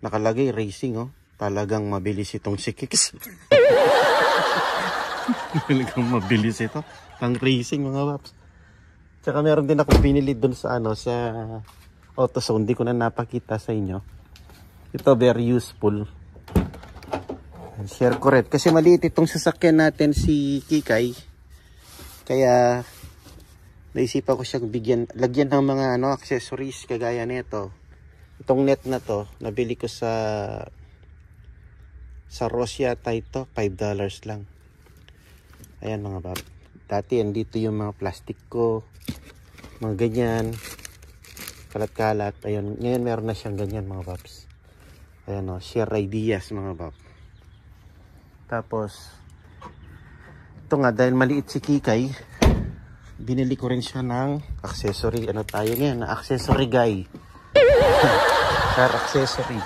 Nakalagay racing, oh. Talagang mabilis itong si Kicks. Talagang mabilis ito. Pang racing, mga paps. Tsaka meron din akong binili dun sa sa AutoZone. Hindi ko na napakita sa inyo. Ito very useful. Share ko rin. Kasi maliit itong sasakyan natin si Kikay. Kaya naisipan ko siyang lagyan ng mga accessories kagaya nito. Itong net na to, nabili ko sa Ross yata ito, $5 lang. Ayan mga bab. Dati andito yung mga plastic ko, mga ganyan, kalat-kalat. Ayun, ngayon meron na siyang ganyan mga babs. Ayan o, share ideas mga bab. Tapos, ito nga, dahil maliit si Kikay, binili ko rin siya ng accessory. Ano tayo ngayon? Accessory guy. Car accessory.